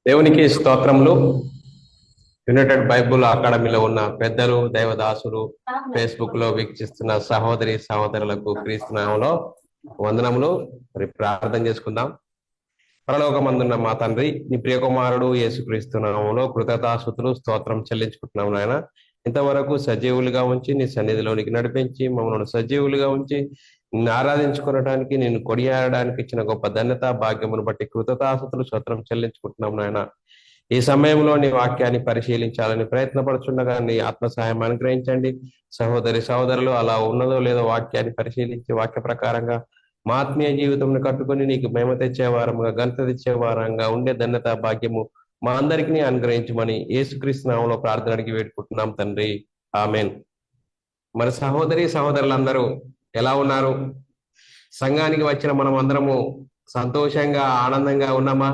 దేవునికి స్తోత్రములు. United Bible అకాడమీలో ఉన్న పెద్దలు, దైవదాసులు, ఫేస్బుక్ లో వీక్షిస్తున్న సహోదరి సహోదరులకు క్రీస్తునామంలో వందనములు. మరి ప్రార్థన చేసుకుందాం. పరలోకమందున్న మా తండ్రి, నీ ప్రియకుమారుడు యేసుక్రీస్తు నామములో కృతజ్ఞతాస్తుతులు స్తోత్రం చెల్లించుకుంటున్నాం నాయన. ఇంతవరకు సజీవులుగా ఉంచి నీ సన్నిధిలోనికి నడిపించి మమ్మల్ని సజీవులుగా ఉంచి నిన్ను ఆరాధించుకోవడానికి, నిన్ను కొనియాడడానికి ఇచ్చిన గొప్ప ధన్యత భాగ్యమును బట్టి కృతజ్ఞతాస్తుతులు స్తోత్రం చెల్లించుకుంటున్నాం నాయన. ఈ సమయంలో నీ వాక్యాన్ని పరిశీలించాలని ప్రయత్నపడుచుండగా నీ ఆత్మ సహాయం అనుగ్రహించండి. సహోదరి సహోదరులు అలా ఉన్నదో లేదో వాక్యాన్ని పరిశీలించి వాక్య ప్రకారంగా మా ఆత్మీయ జీవితంను కట్టుకొని నీకు మేమ తెచ్చే వారంగా, ఘనత తెచ్చే వారంగా ఉండే ధన్యత భాగ్యము మా అందరికీ అనుగ్రహించమని యేసుక్రీస్తు నామములో ప్రార్థన అడిగి వేడుకుంటున్నాం తండ్రి, ఆమెన్. మరి సహోదరి సహోదరులందరూ ఎలా ఉన్నారు? సంఘానికి వచ్చిన మనం అందరము సంతోషంగా ఆనందంగా ఉన్నామా?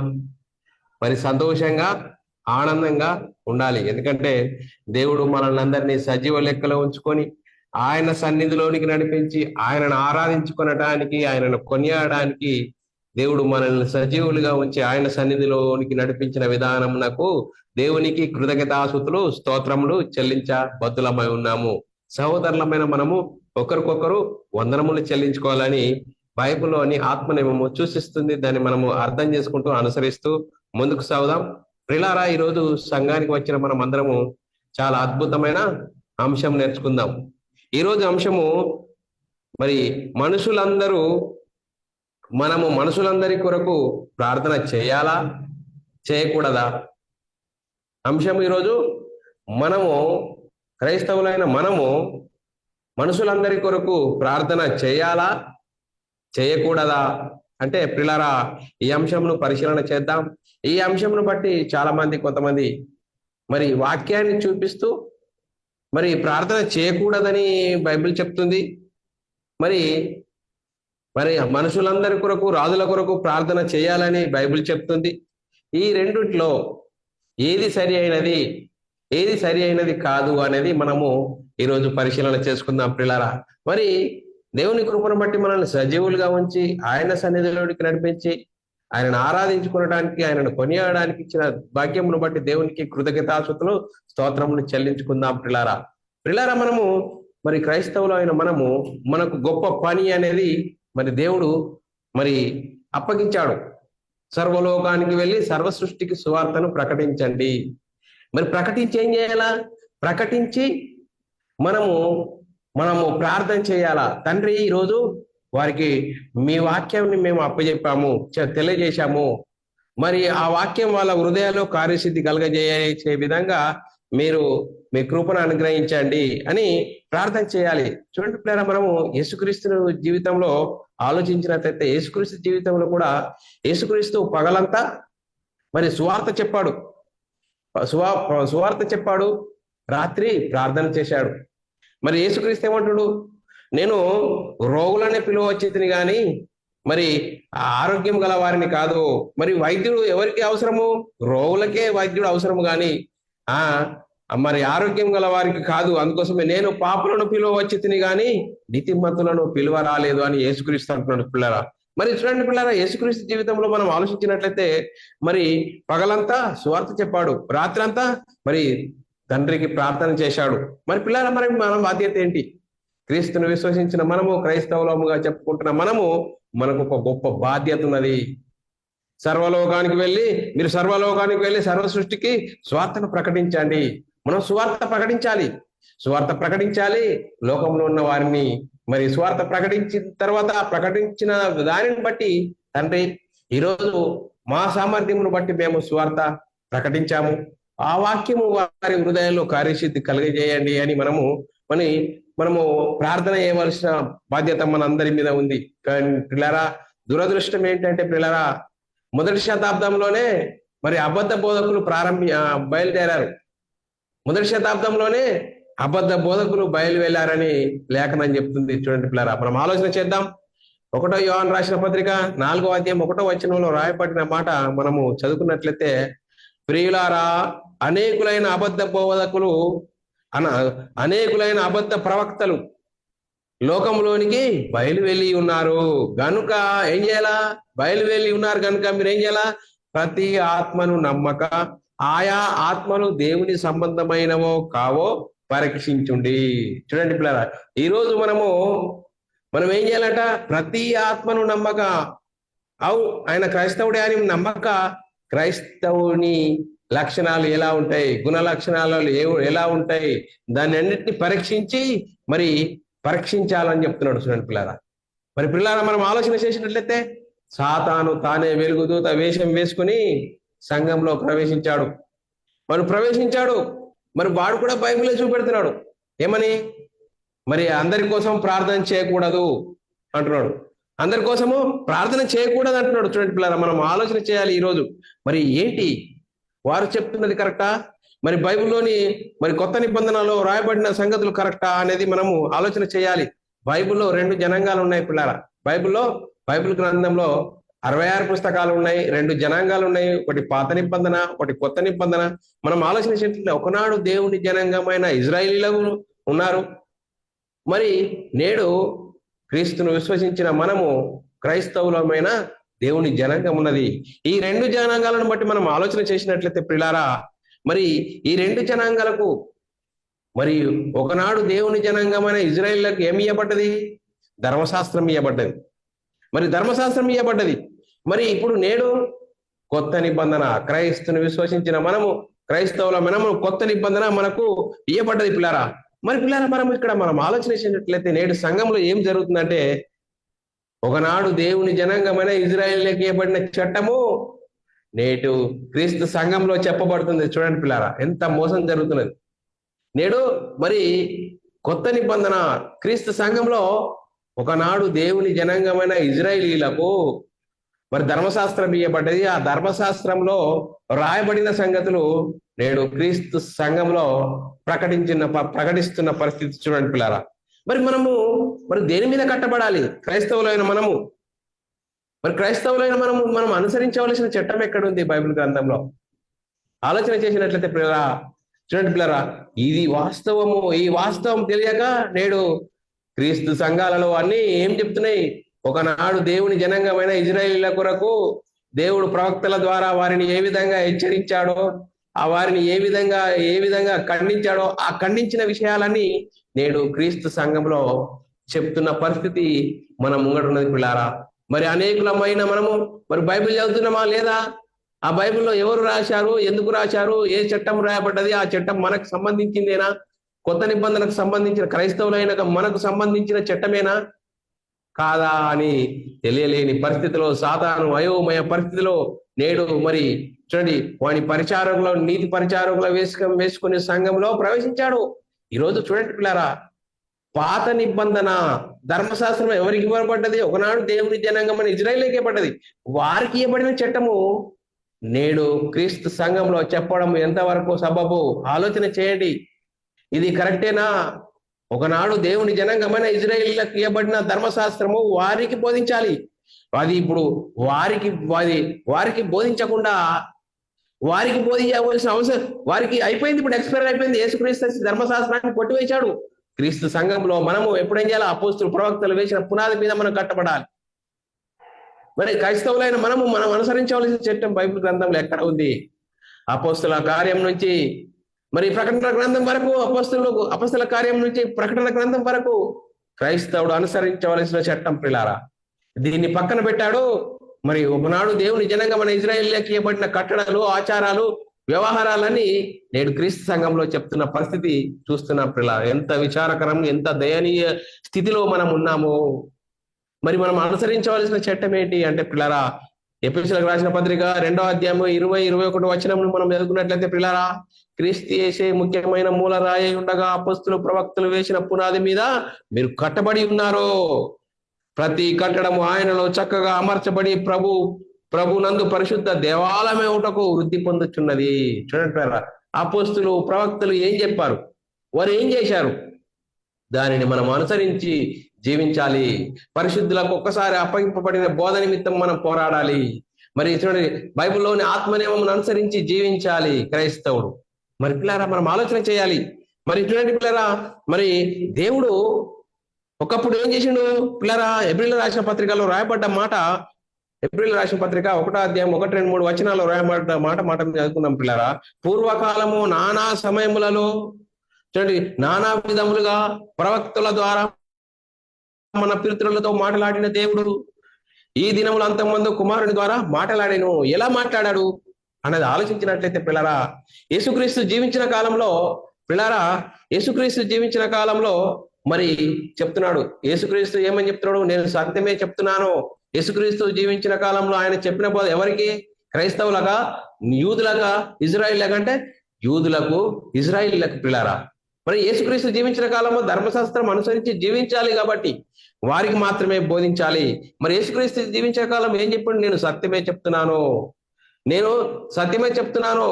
మరి సంతోషంగా ఆనందంగా ఉండాలి. ఎందుకంటే దేవుడు మనల్ని అందరినీ సజీవ లెక్కలో ఉంచుకొని ఆయన సన్నిధిలోనికి నడిపించి ఆయనను ఆరాధించుకొనడానికి, ఆయనను కొనియాడడానికి దేవుడు మనల్ని సజీవులుగా ఉంచి ఆయన సన్నిధిలోనికి నడిపించిన విధానమునకు దేవునికి కృతజ్ఞతాస్తుతులు స్తోత్రములు చెల్లించ బద్దులమై ఉన్నాము. సహోదరులమైన మనము ఒకరికొకరు వందనములు చెల్లించుకోవాలని బైబిల్లోని ఆత్మనియమము సూచిస్తుంది. దాన్ని మనము అర్థం చేసుకుంటూ అనుసరిస్తూ ముందుకు సాగుదాం. ప్రిలారా, ఈరోజు సంఘానికి వచ్చిన మనం అందరము చాలా అద్భుతమైన అంశం నేర్చుకుందాం. ఈరోజు అంశము మరి మనుషులందరి కొరకు ప్రార్థన చేయాలా చేయకూడదా అంశం. ఈరోజు మనము క్రైస్తవులైన మనము మనుషులందరి కొరకు ప్రార్థన చేయాలా చేయకూడదా అంటే ప్రిలారా, ఈ అంశంను పరిశీలన చేద్దాం. ఈ అంశంను బట్టి చాలా మంది కొంతమంది మరి వాక్యాన్ని చూపిస్తూ మరి ప్రార్థన చేయకూడదని బైబిల్ చెప్తుంది. మరి మరి మనుషులందరి కొరకు, రాజుల కొరకు ప్రార్థన చేయాలని బైబిల్ చెప్తుంది. ఈ రెండిట్లో ఏది సరి అయినది, ఏది సరి అయినది కాదు అనేది మనము ఈరోజు పరిశీలన చేసుకుందాం ప్రిలారా. మరి దేవుని కృపను బట్టి మనల్ని సజీవులుగా ఉంచి ఆయన సన్నిధిలోనికి నడిపించి ఆయనను ఆరాధించుకోవడానికి, ఆయనను కొనియాడడానికి ఇచ్చిన భాగ్యమును బట్టి దేవునికి కృతజ్ఞతాస్తుతులు స్తోత్రములు చెల్లించుకుందాం ప్రిలారా. ప్రిలారా, మనము మరి క్రైస్తవులు అయిన మనకు గొప్ప పని అనేది మరి దేవుడు మరి అప్పగించాడు. సర్వలోకానికి వెళ్ళి సర్వ సృష్టికి సువార్తను ప్రకటించండి. మరి ప్రకటించి ఏం చేయాలా? ప్రకటించి మనము ప్రార్థన చేయాలా? తండ్రి, ఈరోజు వారికి మీ వాక్యాన్ని మేము అప్పచెప్పాము, తెలియజేశాము. మరి ఆ వాక్యం వాళ్ళ హృదయాల్లో కార్యసిద్ధి కలగజేసే విధంగా మీరు మీ కృపను అనుగ్రహించండి అని ప్రార్థన చేయాలి. చూడండి పిల్లరా, మనము యేసుక్రీస్తు జీవితంలో ఆలోచించినట్లయితే యేసుక్రీస్తు జీవితంలో కూడా యేసుక్రీస్తు పగలంతా మరి సువార్త చెప్పాడు, రాత్రి ప్రార్థన చేశాడు. మరి యేసుక్రీస్తు ఏమంటాడు? నేను రోగులనే పిలువచ్చేతిని కానీ మరి ఆరోగ్యం గల వారిని కాదు. మరి వైద్యుడు ఎవరికి అవసరము? రోగులకే వైద్యుడు అవసరము కానీ మరి ఆరోగ్యం గల వారికి కాదు. అందుకోసమే నేను పాపులను పిలువచ్చేతిని కానీ నీతిమంతులను పిలువ రాలేదు అని యేసుక్రీస్తు అంటున్నాడు పిల్లరా. మరి చూడండి పిల్లరా, యేసుక్రీస్తు జీవితంలో మనం ఆలోచించినట్లయితే మరి పగలంతా సువార్త చెప్పాడు, రాత్రి అంతా మరి తండ్రికి ప్రార్థన చేశాడు. మరి పిల్లరా, మరి మన బాధ్యత ఏంటి? క్రీస్తును విశ్వసించిన మనము, క్రైస్తవులముగా చెప్పుకుంటున్న మనకు ఒక గొప్ప బాధ్యత ఉన్నది. మీరు సర్వలోకానికి వెళ్ళి సర్వ సృష్టికి స్వార్థను ప్రకటించండి. మనం సువార్త ప్రకటించాలి లోకంలో ఉన్న వారిని. మరి సువార్త ప్రకటించిన తర్వాత ప్రకటించిన దానిని బట్టి తండ్రి, ఈరోజు మా సామర్థ్యమును బట్టి మేము సువార్త ప్రకటించాము. ఆ వాక్యము వారి హృదయాల్లో కార్యసిద్ధి కలుగజేయండి అని మనము ప్రార్థన చేయవలసిన బాధ్యత మన అందరి మీద ఉంది. కానీ పిల్లరా, దురదృష్టం ఏంటంటే పిల్లరా, మొదటి శతాబ్దంలోనే మరి అబద్ధ బోధకులు బయలుదేరారు. మొదటి శతాబ్దంలోనే అబద్ధ బోధకులు వెళ్ళారని లేఖనం చెప్తుంది. చూడండి పిల్లరా, మనం ఆలోచన చేద్దాం. 1 యోహాను రాసిన పత్రిక 4వ అధ్యాయం 1వ వచనంలో రాయబడిన మాట మనము చదువుకున్నట్లయితే, ప్రియులారా, అనేకులైన అబద్ధ బోధకులు అనేకులైన అబద్ధ ప్రవక్తలు లోకంలోనికి బయలువెళ్ళి ఉన్నారు గనుక ఏం చేయాలా? బయలువెళ్ళి ఉన్నారు కనుక మీరు ఏం చేయాలా? ప్రతి ఆత్మను నమ్మక ఆయా ఆత్మలు దేవుని సంబంధమైనవో కావో పరీక్షించుండి. చూడండి పిల్లరా, ఈరోజు మనం ఏం చేయాలట? ప్రతి ఆత్మను నమ్మక, ఆయన క్రైస్తవుడే అని నమ్మక, క్రైస్తవుని లక్షణాలు ఎలా ఉంటాయి, గుణ లక్షణాలు ఎలా ఉంటాయి, దాన్ని అన్నిటిని పరీక్షించి మరి పరీక్షించాలని చెప్తున్నాడు. చూడండి పిల్లారా, మరి పిల్లారా మనం ఆలోచన చేసినట్లయితే సాతాను తానే వెలుగుదూత వేషం వేసుకుని సంఘంలో ప్రవేశించాడు. మరి వాడు కూడా బైబిల్లో చూపెడుతున్నాడు ఏమని? మరి అందరి కోసం ప్రార్థన చేయకూడదు అంటున్నాడు. అందరి కోసము ప్రార్థన చేయకూడదు అంటున్నాడు. చూడండి పిల్లరా, మనం ఆలోచన చేయాలి ఈరోజు. మరి ఏంటి వారు చెప్తున్నది కరెక్టా? మరి బైబిల్లోని మరి కొత్త నిబంధనలో రాయబడిన సంగతులు కరెక్టా అనేది మనము ఆలోచన చేయాలి. బైబిల్లో 2 జనాంగాలు ఉన్నాయి పిల్లారా. బైబిల్ గ్రంథంలో 66 పుస్తకాలు ఉన్నాయి, 2 జనాంగాలు ఉన్నాయి. ఒకటి పాత నిబంధన, ఒకటి కొత్త నిబంధన. మనం ఆలోచన చేస్తే ఒకనాడు దేవుని జనాంగమైన ఇజ్రాయేలీలు ఉన్నారు. మరి నేడు క్రీస్తును విశ్వసించిన మనము క్రైస్తవులమైన దేవుని జనాంగం ఉన్నది. ఈ 2 జనాంగాలను బట్టి మనం ఆలోచన చేసినట్లయితే ప్రిలారా, మరి ఈ 2 జనాంగాలకు మరి ఒకనాడు దేవుని జనాంగమైన ఇజ్రాయేలీలకు ఏమి ఇవ్వబడ్డది? ధర్మశాస్త్రం ఇవ్వబడ్డది. మరి ఇప్పుడు నేడు కొత్త నిబంధన, క్రైస్తును విశ్వసించిన క్రైస్తవుల కొత్త నిబంధన మనకు ఇవ్వబడ్డది పిల్లారా. మరి పిల్లారా, మనం ఆలోచన చేసినట్లయితే నేడు సంఘంలో ఏం జరుగుతుందంటే, ఒకనాడు దేవుని జనాంగమైన ఇజ్రాయేలీలకు ఇవ్వబడిన చట్టము నేడు క్రీస్తు సంఘంలో చెప్పబడుతుంది. చూడండి పిల్లారా, ఎంత మోసం జరుగుతున్నది. నేడు మరి కొత్త నిబంధన క్రీస్తు సంఘంలో ఒకనాడు దేవుని జనాంగమైన ఇజ్రాయేలీలకు మరి ధర్మశాస్త్రం ఇవ్వబడ్డది. ఆ ధర్మశాస్త్రంలో రాయబడిన సంగతులు నేడు క్రీస్తు సంఘంలో ప్రకటిస్తున్న పరిస్థితి. చూడండి పిల్లారా, మరి దేని మీద కట్టబడాలి? క్రైస్తవులైన మనం అనుసరించవలసిన చట్టం ఎక్కడుంది బైబిల్ గ్రంథంలో? ఆలోచన చేసినట్లయితే పిల్లరా, చూడండి పిల్లరా, ఇది వాస్తవము. ఈ వాస్తవం తెలియక నేడు క్రీస్తు సంఘాలలో అన్ని ఏం చెప్తున్నాయి? ఒకనాడు దేవుని జనాంగమైన ఇజ్రాయేలీల కొరకు దేవుడు ప్రవక్తల ద్వారా వారిని ఏ విధంగా హెచ్చరించాడో, వారిని ఏ విధంగా ఖండించాడో, ఆ ఖండించిన విషయాలన్నీ నేడు క్రీస్తు సంఘంలో చెప్తున్న పరిస్థితి మన ముంగడున్నది పిల్లారా. మరి అనేకులమైన మరి బైబిల్ చదువుతున్నామా లేదా? ఆ బైబిల్లో ఎవరు రాశారు, ఎందుకు రాశారు, ఏ చట్టం రాయబడ్డది, ఆ చట్టం మనకు సంబంధించిందేనా? కొత్త నిబంధనకు సంబంధించిన క్రైస్తవులైన మనకు సంబంధించిన చట్టమేనా కాదా అని తెలియలేని పరిస్థితిలో సాతాను అయోమయ పరిస్థితిలో నేడు మరి చూడండి వాని నీతి పరిచారకుల వేసుకునే సంఘంలో ప్రవేశించాడు. ఈరోజు చూడండి పిల్లారా, పాత నిబంధన ధర్మశాస్త్రం ఎవరికి ఇవ్వబడ్డది? ఒకనాడు దేవుని జనాంగం అని ఇజ్రాయేలీకి ఇవ్వబడ్డది. వారికి ఇవ్వబడిన చట్టము నేడు క్రీస్తు సంఘంలో చెప్పడం ఎంతవరకు సబబు? ఆలోచన చేయండి. ఇది కరెక్టేనా? ఒకనాడు దేవుని జనాంగమైన ఇజ్రాయేలీలకు ఇవ్వబడిన ధర్మశాస్త్రము వారికి బోధించాలి. అది ఇప్పుడు వారికి బోధించకుండా వారికి బోధించవలసిన అవసరం వారికి అయిపోయింది. ఇప్పుడు ఎక్స్పైర్ అయిపోయింది. యేసుక్రీస్తు ధర్మశాస్త్రాన్ని కొట్టివేశాడు. క్రీస్తు సంఘంలో ఎప్పుడేం చేయాలి? అపోస్తులు ప్రవక్తలు వేసిన పునాది మీద మనం కట్టబడాలి. మరి క్రైస్తవులైన మనం అనుసరించవలసిన చట్టం బైబిల్ గ్రంథంలో ఎక్కడ ఉంది? అపోస్తుల కార్యం నుంచి మరి ప్రకటన గ్రంథం వరకు, అపోస్తుల కార్యం నుంచి ప్రకటన గ్రంథం వరకు క్రైస్తవుడు అనుసరించవలసిన చట్టం పిల్లారా. దీన్ని పక్కన పెట్టాడు. మరి ఒకనాడు దేవుని జనాంగమైన ఇజ్రాయేలీకి ఇవ్వబడిన కట్టడలు, ఆచారాలు, వ్యవహారాలని నేడు క్రీస్తు సంఘంలో చెప్తున్న పరిస్థితి చూస్తున్న పిల్లారా. ఎంత విచారకరం, ఎంత దయనీయ స్థితిలో మనం ఉన్నాము. మరి మనం అనుసరించవలసిన చట్టం ఏంటి అంటే పిల్లారా, ఎఫెసీయులకు రాసిన పత్రిక 2వ అధ్యాయం 20-21 వచనములు మనం చదువుకున్నట్లయితే పిల్లారా, క్రీస్తు యేసే ముఖ్యమైన మూల రాయి ఉండగా అపోస్తులు ప్రవక్తలు వేసిన పునాది మీద మీరు కట్టబడి ఉన్నారు. ప్రతి కట్టడము ఆయనలో చక్కగా అమర్చబడి ప్రభునందు పరిశుద్ధ దేవాలయమే ఒకటకు వృద్ధి పొందుచున్నది. చూడండి పిల్లారా, అపోస్తులు ప్రవక్తలు ఏం చెప్పారు? వారు ఏం చేశారు? దానిని మనం అనుసరించి జీవించాలి. పరిశుద్ధులకు ఒక్కసారి అప్పగింపబడిన బోధ నిమిత్తం మనం పోరాడాలి. మరి చూడండి, బైబిల్లోని ఆత్మనియమం అనుసరించి జీవించాలి క్రైస్తవుడు. మరి పిల్లారా, మనం ఆలోచన చేయాలి. మరి చూడండి పిల్లారా, మరి దేవుడు ఒకప్పుడు ఏం చేసిండు పిల్లారా? హెబ్రీయులకు రాసిన పత్రికలో రాయబడ్డ మాట ఏప్రిల్ రాసిన పత్రిక 1వ అధ్యాయం 1, 2, 3 వచనాలు మాట చదువుకున్నాం పిల్లరా. పూర్వకాలము నానా సమయములలో చూడండి, నానా విధములుగా ప్రవక్తల ద్వారా మన పితరులతో మాట్లాడిన దేవుడు ఈ దినములు అంతమంది కుమారుని ద్వారా మాట్లాడాను. ఎలా మాట్లాడాడు అన్నది ఆలోచించినట్లయితే పిల్లరా, యేసుక్రీస్తు జీవించిన కాలంలో పిల్లరా, యేసుక్రీస్తు జీవించిన కాలంలో మరి చెప్తున్నాడు. యేసుక్రీస్తు ఏమని చెప్తున్నాడు? నేను సత్యమే చెప్తున్నాను. యేసుక్రీస్తు జీవించిన కాలంలో ఆయన చెప్పిన బోధ ఎవరికి? క్రైస్తవులగా, యూదులగా, ఇజ్రాయిల్ అంటే యూదులకు, ఇజ్రాయిల్లకు పిల్లరా. మరి యేసుక్రీస్తు జీవించిన కాలంలో ధర్మశాస్త్రం అనుసరించి జీవించాలి కాబట్టి వారికి మాత్రమే బోధించాలి. మరి యేసుక్రీస్తు జీవించిన కాలం ఏం చెప్పాడు? నేను సత్యమే చెప్తున్నాను, నేను సత్యమే చెప్తున్నాను,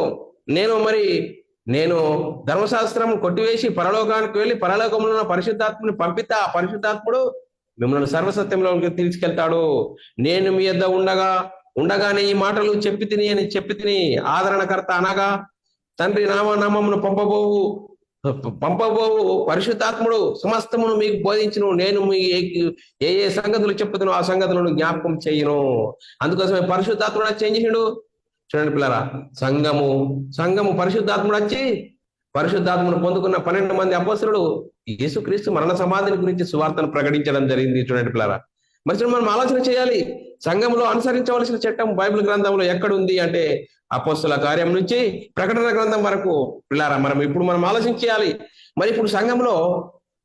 నేను ధర్మశాస్త్రం కొట్టివేసి పరలోకానికి వెళ్ళి పరలోకంలో ఉన్న పరిశుద్ధాత్మని పంపితే ఆ పరిశుద్ధాత్ముడు మిమ్మల్ని సర్వసత్యంలోకి తీసుకెళ్తాడు. నేను మీ యొద్ద ఉండగానే ఈ మాటలు చెప్పి తిని ఆదరణకర్త అనగా తండ్రి నామమును పంపబోవు పరిశుద్ధాత్ముడు సమస్తమును మీకు బోధించును. నేను మీ ఏ సంగతులు చెప్పుతున్నా ఆ సంగతులను జ్ఞాపకం చేయను. అందుకోసమే పరిశుద్ధాత్ముడు చేంజ్ చేసిండు. చూడండి పిల్లరా, సంఘము పరిశుద్ధాత్ముడు వచ్చి పరిశుద్ధాత్మను పొందుకున్న 12 మంది అపోస్తలులు యేసుక్రీస్తు మరణ సమాధిని గురించి సువార్తను ప్రకటించడం జరిగింది. చూడండి పిల్లరా, మరి మనం ఆలోచన చేయాలి. సంఘంలో అనుసరించవలసిన చట్టం బైబిల్ గ్రంథంలో ఎక్కడుంది అంటే అపోస్తల కార్యం నుంచి ప్రకటన గ్రంథం వరకు పిల్లారా మనం ఆలోచించాలి. మరి ఇప్పుడు సంఘంలో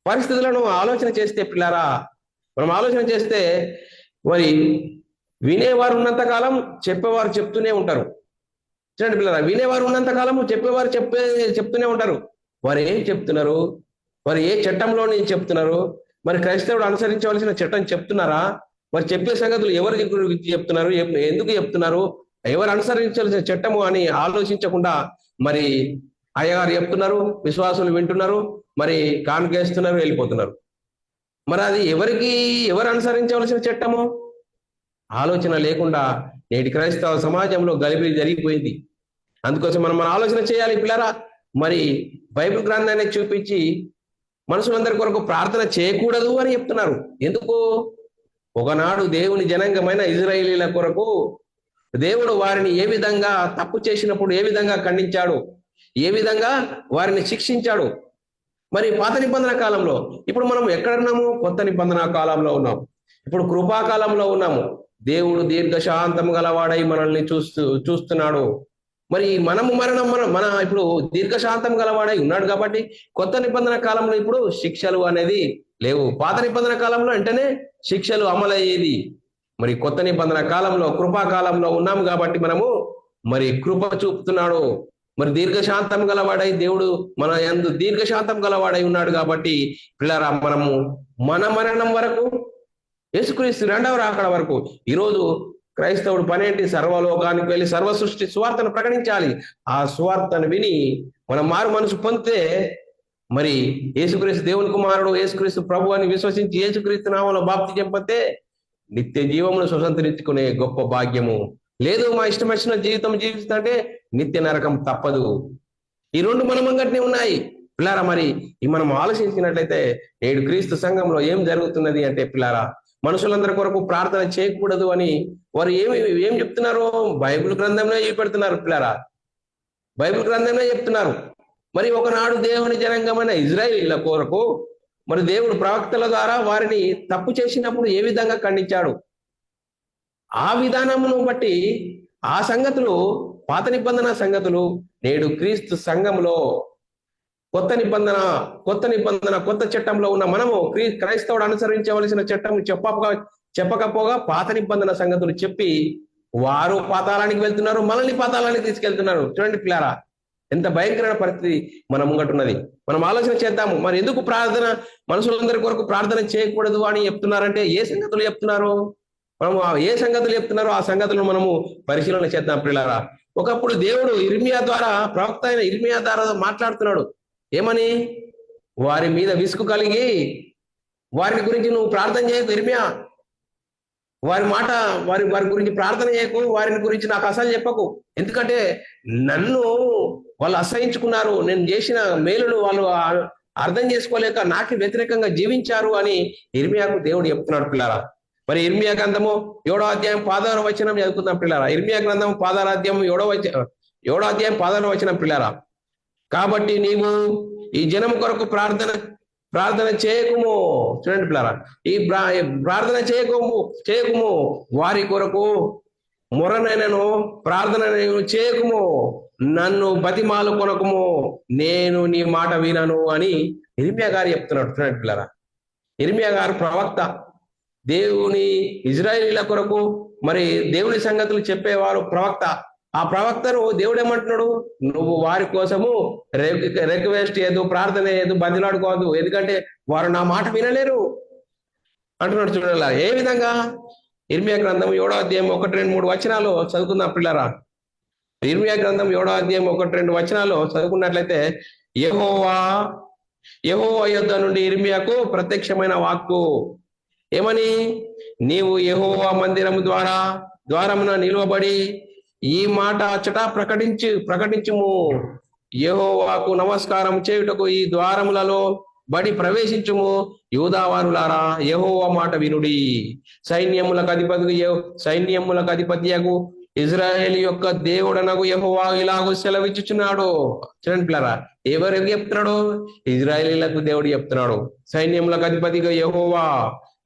పరిస్థితులను ఆలోచన చేస్తే పిల్లారా, మనం ఆలోచన చేస్తే మరి వినేవారు ఉన్నంత కాలం చెప్పేవారు చెప్తూనే ఉంటారు. చూడండి పిల్లరా, వినేవారు ఉన్నంత కాలము చెప్పేవారు చెప్తూనే ఉంటారు. వారు ఏం చెప్తున్నారు? వారు ఏ చట్టంలోని చెప్తున్నారు? మరి క్రైస్తవుడు అనుసరించవలసిన చట్టం చెప్తున్నారా? మరి చెప్పే సంగతులు ఎవరి గురించి చెప్తున్నారు? ఎందుకు చెప్తున్నారు? ఎవరు అనుసరించాల్సిన చట్టము అని ఆలోచించకుండా మరి అయ్యగారు చెప్తున్నారు, విశ్వాసులు వింటున్నారు, మరి కానుకేస్తున్నారు, వెళ్ళిపోతున్నారు. మరి అది ఎవరు అనుసరించవలసిన చట్టము? ఆలోచన లేకుండా నేటి క్రైస్తవ సమాజంలో గలిబిలి జరిగిపోయింది. అందుకోసం మనం ఆలోచన చేయాలి పిల్లరా. మరి బైబిల్ గ్రంథాన్ని చూపించి మనుషులందరి కొరకు ప్రార్థన చేయకూడదు అని చెప్తున్నారు. ఎందుకు? ఒకనాడు దేవుని జనాంగమైన ఇజ్రాయేలీల కొరకు దేవుడు వారిని ఏ విధంగా తప్పు చేసినప్పుడు ఏ విధంగా ఖండించాడు, ఏ విధంగా వారిని శిక్షించాడు. మరి పాత నిబంధన కాలంలో, ఇప్పుడు మనం ఎక్కడున్నాము? కొత్త నిబంధన కాలంలో ఉన్నాం. ఇప్పుడు కృపాకాలంలో ఉన్నాము. దేవుడు దీర్ఘశాంతం గలవాడై మనల్ని చూస్తున్నాడు. మరి మన ఇప్పుడు దీర్ఘశాంతం గలవాడై ఉన్నాడు కాబట్టి కొత్త నిబంధన కాలంలో ఇప్పుడు శిక్షలు అనేది లేవు. పాత నిబంధన కాలంలో వెంటనే శిక్షలు అమలయ్యేది. మరి కొత్త నిబంధన కాలంలో కృపాకాలంలో ఉన్నాము కాబట్టి మనము మరి కృప చూపుతున్నాడు. మరి దీర్ఘశాంతం గలవాడై దేవుడు మన యందు దీర్ఘశాంతం గలవాడై ఉన్నాడు కాబట్టి పిల్లరా, మనము మన మరణం వరకు, యేసుక్రీస్తు 2వ రాకడ వరకు ఈరోజు క్రైస్తవుడు పనేంటి? సర్వలోకానికి వెళ్ళి సర్వ సృష్టి సువార్తను ప్రకటించాలి. ఆ సువార్తను విని మనం మారు మనసు పొందితే మరి యేసుక్రీస్తు దేవుని కుమారుడు, యేసుక్రీస్తు ప్రభు అని విశ్వసించి యేసుక్రీస్తు నామములో బాప్తిసం పొందితే నిత్య జీవమును స్వతంత్రించుకునే గొప్ప భాగ్యము. లేదు మా ఇష్టం వచ్చిన జీవితం జీవిస్తుంటే నిత్య నరకం తప్పదు. ఈ 2 మన ముంగట్నే ఉన్నాయి పిల్లారా. మరి మనం ఆలోచించినట్లయితే నేడు క్రీస్తు సంఘంలో ఏం జరుగుతున్నది అంటే పిల్లారా, మనుషులందరి కొరకు ప్రార్థన చేయకూడదు అని వారు ఏం చెప్తున్నారు? బైబిల్ గ్రంథంలో చూపెడుతున్నారు పిల్లారా, బైబిల్ గ్రంథంలో చెప్తున్నారు. మరి ఒకనాడు దేవుని జనాంగమైన ఇజ్రాయేలీల కొరకు మరి దేవుడు ప్రవక్తల ద్వారా వారిని తప్పు చేసినప్పుడు ఏ విధంగా ఖండించాడు, ఆ విధానమును బట్టి ఆ సంగతులు, పాత నిబంధన సంగతులు నేడు క్రీస్తు సంఘంలో కొత్త నిబంధన కొత్త చట్టంలో ఉన్న మనము క్రైస్తవుడు అనుసరించవలసిన చట్టం చెప్పకపోగా పాత నిబంధన సంగతులు చెప్పి వారు పాతాళానికి వెళ్తున్నారు, మనల్ని పాతాళానికి తీసుకెళ్తున్నారు. చూడండి పిల్లారా, ఎంత భయంకరమైన పరిస్థితి మన ముంగటున్నది. మనం ఆలోచన చేద్దాము. మరి ఎందుకు ప్రార్థన, మనుషులందరి కొరకు ప్రార్థన చేయకూడదు అని చెప్తున్నారంటే ఏ సంగతులు చెప్తున్నారు? మనము ఏ సంగతులు చెప్తున్నారో ఆ సంగతులను మనము పరిశీలన చేద్దాం పిల్లారా. ఒకప్పుడు దేవుడు ప్రవక్త అయిన ఇర్మియా ద్వారా మాట్లాడుతున్నాడు. ఏమని? వారి మీద విసుగు కలిగి వారి గురించి నువ్వు ప్రార్థన చేయకు ఇర్మియా, వారి గురించి ప్రార్థన చేయకు, వారిని గురించి నాకు అసలు చెప్పకు, ఎందుకంటే నన్ను వాళ్ళు అసహించుకున్నారు, నేను చేసిన మేలును వాళ్ళు అర్థం చేసుకోలేక నాకు వ్యతిరేకంగా జీవించారు అని ఇర్మియాకు దేవుడు చెప్తున్నాడు పిల్లారా. మరి ఇర్మియా గ్రంథము 7వ అధ్యాయం 16వ వచనం చదువుకుందాం పిల్లారా. ఇర్మియా గ్రంథం 16వ అధ్యాయం 7వ అధ్యాయం 16వ వచనం పిల్లారా. కాబట్టి నీవు ఈ జనం కొరకు ప్రార్థన చేయకుము. చూడండి పిల్లారా, ఈ ప్రార్థన చేయకుము వారి కొరకు మొరనైనను ప్రార్థన చేయకుము, నన్ను బతిమాలు కొనకుము, నేను నీ మాట వినను అని ఇర్మియా గారు చెప్తున్నాడు. చూడండి పిల్లారా, ఇర్మియా గారు ప్రవక్త, దేవుని ఇజ్రాయేలీల కొరకు మరి దేవుని సంగతులు చెప్పేవారు ప్రవక్త. ఆ ప్రవక్తను దేవుడు ఏమంటున్నాడు, నువ్వు వారి కోసము రిక్వెస్ట్ చేయదు, ప్రార్థన చేయదు, బదిలాడుకోవద్దు, ఎందుకంటే వారు నా మాట వినలేరు అంటున్నాడు. చూడాల ఏ విధంగా? ఇర్మియా గ్రంథం 7వ అధ్యాయం 1, 2, 3 వచనాలు చదువుకుందాం పిల్లరా. ఇర్మియా గ్రంథం 7వ అధ్యాయం 1, 2 వచనాలు చదువుకున్నట్లయితే, యెహోవా యొద్ద నుండి ఇర్మియాకు ప్రత్యక్షమైన వాక్కు ఏమని, నీవు యెహోవా మందిరము ద్వారమున నిలువబడి ఈ మాట అచ్చట ప్రకటించుము, యెహోవాకు నమస్కారం చేయుటకు ఈ ద్వారములలో బడి ప్రవేశించుము, యూదావారులారా యెహోవా మాట వినుడి, సైన్యములకు అధిపతియగు ఇజ్రాయేల్ యొక్క దేవుడనగు యెహోవా ఇలాగూ సెలవిచ్చుచున్నాడు. చూడండి పిల్లరా, ఎవరికి చెప్తున్నాడు? ఇజ్రాయేలీలకు దేవుడు చెప్తున్నాడు. సైన్యములకు అధిపతిగా యెహోవా,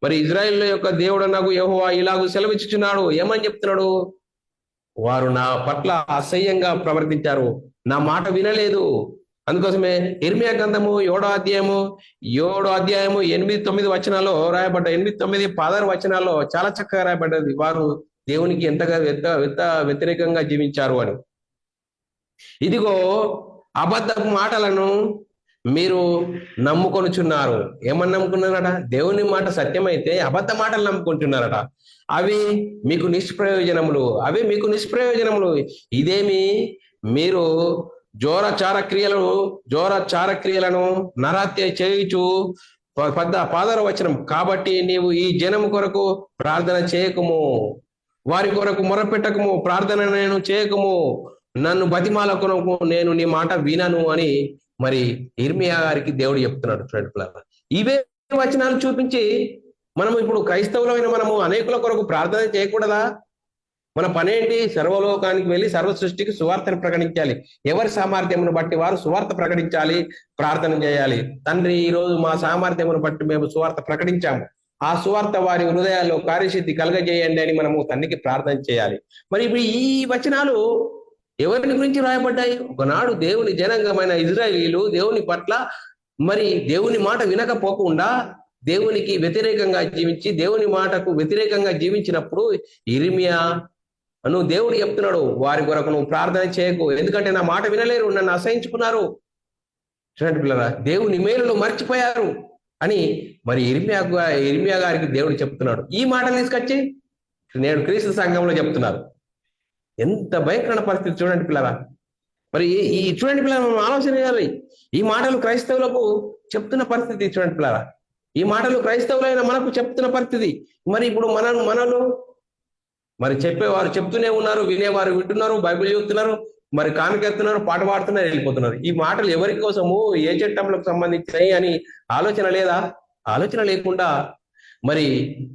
మరి ఇజ్రాయేల్ యొక్క దేవుడనగు యెహోవా ఇలాగూ సెలవిచ్చుచున్నాడు. ఏమని చెప్తున్నాడు? వారు నా పట్ల అసహ్యంగా ప్రవర్తించారు, నా మాట వినలేదు. అందుకోసమే ఇర్మియా గ్రంథము 7వ అధ్యాయము 8, 9 వచనాల్లో రాయబడ్డ 8, 9, 16 వచనాల్లో చాలా చక్కగా రాయబడ్డది, వారు దేవునికి ఎంతగా వ్యతిరేకంగా జీవించారు అని. ఇదిగో అబద్ధపు మాటలను మీరు నమ్ముకొనుచున్నారు. ఏమని నమ్ముకున్నారట? దేవుని మాట సత్యమైతే అబద్ధ మాటలు నమ్ముకుంటున్నారట. అవి మీకు నిష్ప్రయోజనములు. ఇదేమి మీరు జోరచార క్రియలను నరహత్య చేయుచు 16వ వచనం, కాబట్టి నీవు ఈ జనము కొరకు ప్రార్థన చేయకుము, వారి కొరకు మొరపెట్టకము, ప్రార్థన నేను చేయకము, నన్ను బతిమాలకునకు, నేను నీ మాట వినను అని మరి ఇర్మియా గారికి దేవుడు చెప్తున్నాడు. చూడండి, ఇవే వచనాలు చూపించి మనం ఇప్పుడు క్రైస్తవులమైన మనము అనేకుల కొరకు ప్రార్థన చేయకూడదా? మన పనేంటి? సర్వలోకానికి వెళ్ళి సర్వ సృష్టికి సువార్తను ప్రకటించాలి. ఎవరి సామర్థ్యమును బట్టి వారు సువార్త ప్రకటించాలి, ప్రార్థన చేయాలి. తండ్రి, ఈ రోజు మా సామర్థ్యమును బట్టి మేము సువార్త ప్రకటించాము, ఆ సువార్త వారి హృదయాల్లో కార్యసిద్ధి కలగజేయండి అని మనము తండ్రికి ప్రార్థన చేయాలి. మరి ఇప్పుడు ఈ వచనాలు ఎవరిని గురించి రాయబడ్డాయి? ఒకనాడు దేవుని జనాంగమైన ఇజ్రాయేలీలు దేవుని పట్ల మరి దేవుని మాట వినకపోకుండా దేవునికి వ్యతిరేకంగా జీవించి దేవుని మాటకు వ్యతిరేకంగా జీవించినప్పుడు ఇర్మియా నువ్వు దేవుడు చెప్తున్నాడు, వారి కొరకు నువ్వు ప్రార్థన చేయకు, ఎందుకంటే నా మాట వినలేరు, నన్ను అసహించుకున్నారు. చూడండి పిల్లరా, దేవుని మేలును మర్చిపోయారు అని మరి ఇర్మియా గారికి దేవుడు చెప్తున్నాడు. ఈ మాటలు తీసుకొచ్చి నేడు క్రీస్తు సంఘంలో చెప్తున్నారు. ఎంత భయంకరమైన పరిస్థితి చూడండి పిల్లరా. మరి ఈ చూడండి పిల్లరా, మనం ఆలోచన చేయాలి. ఈ మాటలు క్రైస్తవులకు చెప్తున్న పరిస్థితి చూడండి పిల్లరా. ఈ మాటలు క్రైస్తవులైన మనకు చెప్తున్న పరిస్థితి. మరి ఇప్పుడు మనలు మరి చెప్పేవారు చెప్తూనే ఉన్నారు, వినేవారు వింటున్నారు, బైబిల్ చదువుతున్నారు, మరి కానుకెత్తున్నారు, పాట పాడుతున్నారు, వెళ్ళిపోతున్నారు. ఈ మాటలు ఎవరి కోసము, ఏ చట్టంలకు సంబంధించినవి అని ఆలోచన లేదా? ఆలోచన లేకుండా మరి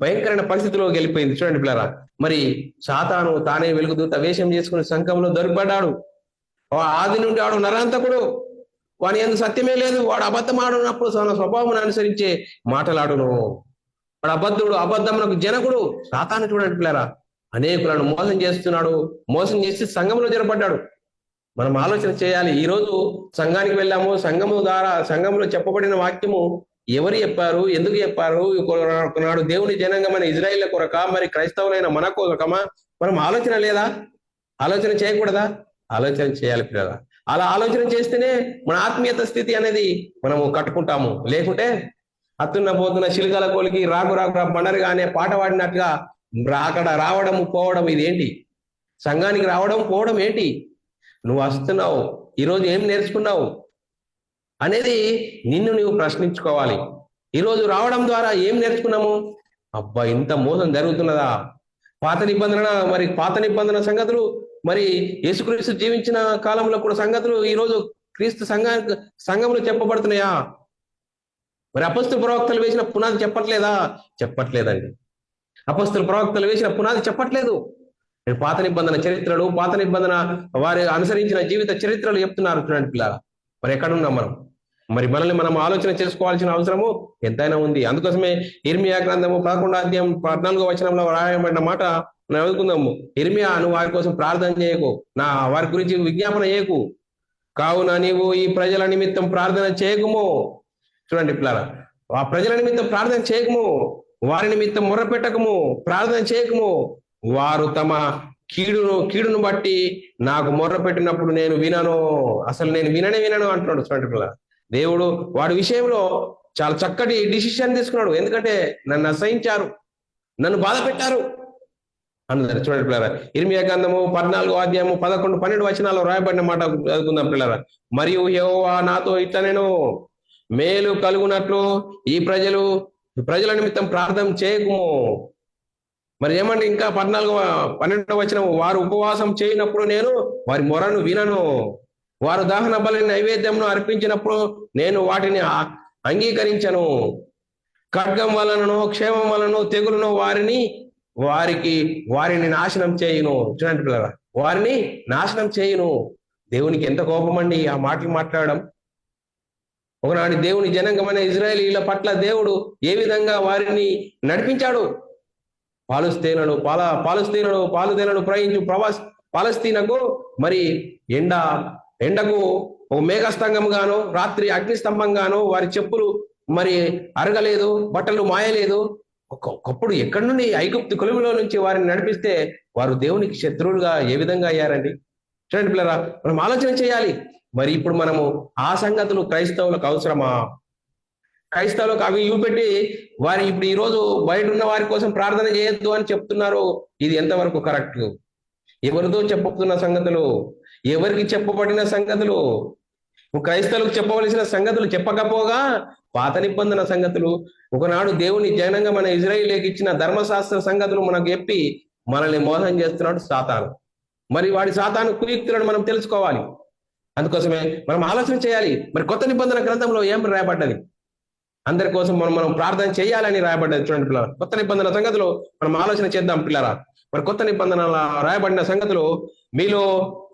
భయంకరమైన పరిస్థితిలోకి వెళ్ళిపోయింది. చూడండి పిల్లరా, మరి సాతాను తానే వెలుగుదూత వేషం చేసుకుని సంఘంలో దొరికిపడ్డాడు. ఆది నుండి వాడు నరహంతకుడు, వాని ఎందు సత్యమే లేదు, వాడు అబద్ధం ఆడున్నప్పుడు తన స్వభావం అనుసరించే మాటలాడును, వాడు అబద్ధమునకు జనకుడు. సాతాను చూడండి పిల్లరా, అనేకులను మోసం చేస్తున్నాడు, మోసం చేసి సంఘంలో జరపడ్డాడు. మనం ఆలోచన చేయాలి. ఈ రోజు సంఘానికి వెళ్ళాము, సంఘంలో చెప్పబడిన వాక్యము ఎవరు చెప్పారు, ఎందుకు చెప్పారు? నాడు దేవుని జనాంగమైన ఇజ్రాయేల్ కొరక, మరి క్రైస్తవులైన మన కొరకమా? మనం ఆలోచన లేదా? ఆలోచన చేయకూడదా? ఆలోచన చేయాలి పిల్లల. అలా ఆలోచన చేస్తేనే మన ఆత్మీయత స్థితి అనేది మనము కట్టుకుంటాము. లేకుంటే అత్తున్న పోతున్న శిల్గల కోలికి రాగు బండరుగా అనే పాట పాడినట్టుగా అక్కడ రావడం పోవడం, ఇదేంటి? సంఘానికి రావడం పోవడం ఏంటి? నువ్వు వస్తున్నావు, ఈరోజు ఏం నేర్చుకున్నావు అనేది నిన్ను నువ్వు ప్రశ్నించుకోవాలి. ఈరోజు రావడం ద్వారా ఏం నేర్చుకున్నాము? అబ్బా, ఇంత మోసం జరుగుతున్నదా? పాత నిబంధన సంగతులు, మరి యేసుక్రీస్తు జీవించిన కాలంలో కూడా సంగతులు ఈరోజు క్రీస్తు సంఘంలో చెప్పబడుతున్నాయా? మరి అపొస్తలుల ప్రవక్తలు వేసిన పునాది చెప్పట్లేదా? చెప్పట్లేదండి. అపొస్తలులు ప్రవక్తలు వేసిన పునాది చెప్పట్లేదు. నేను పాత నిబంధన చరిత్రలు, పాత నిబంధన వారి అనుసరించిన జీవిత చరిత్రలు చెప్తున్నారు. చూడండి పిల్లలు, మరి ఎక్కడున్నాం మనం? మరి మనల్ని మనం ఆలోచన చేసుకోవాల్సిన అవసరము ఎంతైనా ఉంది. అందుకోసమే ఇర్మియా గ్రంథము 11వ అధ్యాయం 14వ వచనంలో రాయబడిన మాట మనం చదువుకుందాము. ఇర్మియా, నువ్వు వారి కోసం ప్రార్థన చేయకు, వారి గురించి విజ్ఞాపన చేయకు, కావున నీవు ఈ ప్రజల నిమిత్తం ప్రార్థన చేయకుము. చూడండి పిల్లరా, ఆ ప్రజల నిమిత్తం ప్రార్థన చేయకము, వారి నిమిత్తం మొర్రపెట్టకము, ప్రార్థన చేయకము. వారు తమ కీడును బట్టి నాకు మొర్ర పెట్టినప్పుడు నేను వినను, అసలు నేను వినను అంటున్నాడు. చూడండి పిల్లరా, దేవుడు వాడి విషయంలో చాలా చక్కటి డిసిషన్ తీసుకున్నాడు. ఎందుకంటే నన్ను అసహించారు, నన్ను బాధ పెట్టారు అన్నది. చూడండి పిల్లరా, ఇర్మియా గ్రంథము 14వ అధ్యాయము 11, 12 వచనాల్లో రాయబడిన మాట చదువుకుందాం పిల్లరా. మరియు యెహోవా నాతో ఇట్లా, నేను మేలు కలుగునట్లు ఈ ప్రజల నిమిత్తం ప్రార్థన చేయకుము. మరి ఏమంటే ఇంకా 12వ వచనం, వారు ఉపవాసం చేయనప్పుడు నేను వారి మొరను వినను, వారు దహన బలి నైవేద్యంను అర్పించినప్పుడు నేను వాటిని అంగీకరించను. ఖడ్గం వలనను క్షేమం వలన తెగులను వారిని నాశనం చేయును. చూడండి పిల్లరా, వారిని నాశనం చేయును. దేవునికి ఎంత కోపం అండి ఆ మాటలు మాట్లాడడం. ఒకనాడు దేవుని జనాంగమైన ఇజ్రాయేలీల పట్ల దేవుడు ఏ విధంగా వారిని నడిపించాడు. పాలుస్తీనను ప్రయించు పాలస్తీనకు మరి ఎండకు ఒక మేఘస్తంభం గాను, రాత్రి అగ్నిస్తంభం గాను, వారి చెప్పులు మరి అరగలేదు, బట్టలు మాయలేదు. ఒకప్పుడు ఎక్కడి నుండి ఐగుప్తు కొలువులో నుంచి వారిని నడిపిస్తే వారు దేవునికి శత్రువులుగా ఏ విధంగా అయ్యారండి. చూడండి పిల్లరా, మనం ఆలోచన చేయాలి. మరి ఇప్పుడు మనము ఆ సంగతులు క్రైస్తవులకు అవసరమా? క్రైస్తవులకు అవి పెట్టి వారి ఇప్పుడు ఈ రోజు బయట ఉన్న వారి కోసం ప్రార్థన చేయొద్దు అని చెప్తున్నారు. ఇది ఎంతవరకు కరెక్ట్? ఎవరితో చెప్పుతున్న సంగతులు, ఎవరికి చెప్పబడిన సంగతులు? క్రైస్తవులకు చెప్పవలసిన సంగతులు చెప్పకపోగా పాత నిబంధన సంగతులు, ఒకనాడు దేవుని జనంగా మన ఇజ్రాయిలీకి ఇచ్చిన ధర్మశాస్త్ర సంగతులు మనకు చెప్పి మనల్ని మోసం చేస్తున్నాడు సాతాను. మరి వాడి సాతాను కుయుక్తులను మనం తెలుసుకోవాలి. అందుకోసమే మనం ఆలోచన చేయాలి. మరి కొత్త నిబంధన గ్రంథంలో ఏం రాయబడ్డది? అందరి కోసం మనం ప్రార్థన చేయాలని రాయబడ్డది. చూడండి పిల్లరా, కొత్త నిబంధన సంగతులు మనం ఆలోచన చేద్దాం పిల్లరా. మరి కొత్త నిబంధన రాయబడిన సంగతులు, మీలో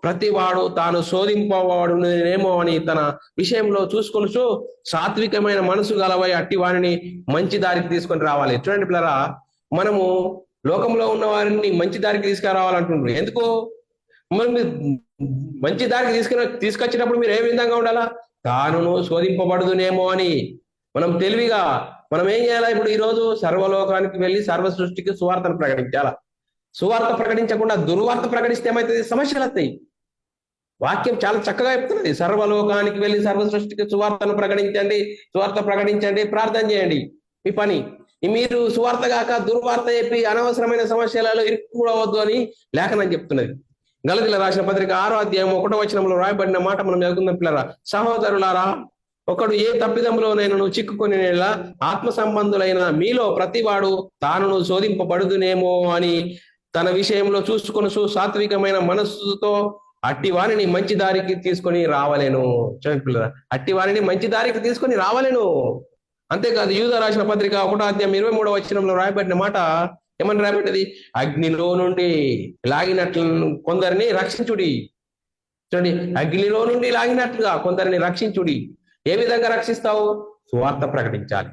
ప్రతివాడు తాను శోధింపవాడు నేనేమో అని తన విషయంలో చూసుకొనుచు సాత్వికమైన మనసు గలవై అట్టి వారిని మంచి దారికి తీసుకొని రావాలి. చూడండి పిల్లరా, మనము లోకంలో ఉన్న వారిని మంచి దారికి తీసుకురావాలంటున్నారు. ఎందుకు? మనం మంచి దారికి తీసుకొచ్చినప్పుడు మీరు ఏ విధంగా ఉండాలా? తాను శోధింపబడుదునేమో అని మనం తెలివిగా మనం ఏం చేయాలా? ఇప్పుడు ఈ రోజు సర్వలోకానికి వెళ్ళి సర్వ సృష్టికి సువార్తను ప్రకటించాలా. సువార్త ప్రకటించకుండా దుర్వార్త ప్రకటిస్తే ఏమైతుంది? సమస్యలు వస్తాయి. వాక్యం చాలా చక్కగా చెప్తున్నది. సర్వలోకానికి వెళ్ళి సర్వ సృష్టికి సువార్తను ప్రకటించండి, ప్రార్థన చేయండి, మీ పని. మీరు సువార్త కాక దుర్వార్త చెప్పి అనవసరమైన సమస్యలలో ఇరుక్కువద్దు అని లేఖనం చెప్తున్నది. గలతీయుల రాసిన పత్రిక 6వ అధ్యాయం 1వ వచనంలో రాయబడిన మాట మనం చదువుకుందాం పిల్లరా. సహోదరులారా, ఒకడు ఏ తప్పిదంలోనైనా చిక్కుకొని ఆత్మ సంబంధులైన మీలో ప్రతివాడు తాను శోధింపబడుదునేమో అని తన విషయంలో చూసుకొని సాత్వికమైన మనస్సుతో అట్టి వారిని మంచి దారికి తీసుకొని రావలేను. చూడండి పిల్లరా, అట్టి వారిని మంచి దారికి తీసుకొని రావలేను. అంతేకాదు యూదా రాసిన పత్రిక 1వ అధ్యాయం 23వ వచనంలో రాయబడిన మాట ఏమని రాయబడ్డది? అగ్నిలో నుండి లాగినట్లు కొందరిని రక్షించుడి. చూడండి, అగ్నిలో నుండి లాగినట్లుగా కొందరిని రక్షించుడి. ఏ విధంగా రక్షిస్తావు? సువార్త ప్రకటించాలి.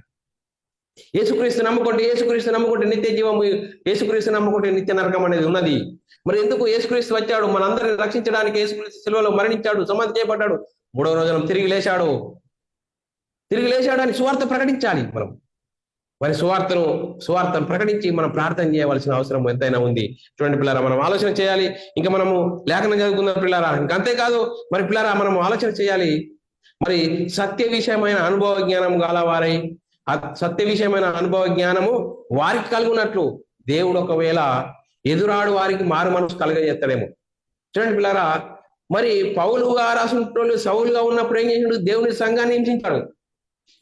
యేసుక్రీస్తు నమ్ముకుంటే నిత్య జీవము, యేసుక్రీస్తు నమ్ముకుంటే నిత్య నరకం అనేది ఉన్నది. మరి ఎందుకు యేసుక్రీస్తు వచ్చాడు? మనందరిని రక్షించడానికి యేసుక్రీస్తు సిలువలో మరణించాడు, సమాధి చేయబడ్డాడు, 3వ రోజున తిరిగి లేచాడు అని సువార్త ప్రకటించాలి మనం. మరి సువార్తను ప్రకటించి మనం ప్రార్థన చేయవలసిన అవసరం ఎంతైనా ఉంది. చూడండి పిల్లారా, మనం ఆలోచన చేయాలి. ఇంకా మనము లేఖనం చదువుకుందాం పిల్లారా. ఇంకా అంతేకాదు మరి పిల్లారా, మనం ఆలోచన చేయాలి. మరి సత్య విషయమైన అనుభవ జ్ఞానం గలవారై, సత్య విషయమైన అనుభవ జ్ఞానము వారికి కలుగునట్లు దేవుడు ఒకవేళ ఎదురాడు వారికి మారు మనసు కలగజేస్తాడేమో. చూడండి పిల్లారా, మరి పౌలుగా రాసుకుంటూ సౌలుగా ఉన్నప్పుడు ఏం చేసాడు? దేవుని సంఘాన్ని హింసించాడు.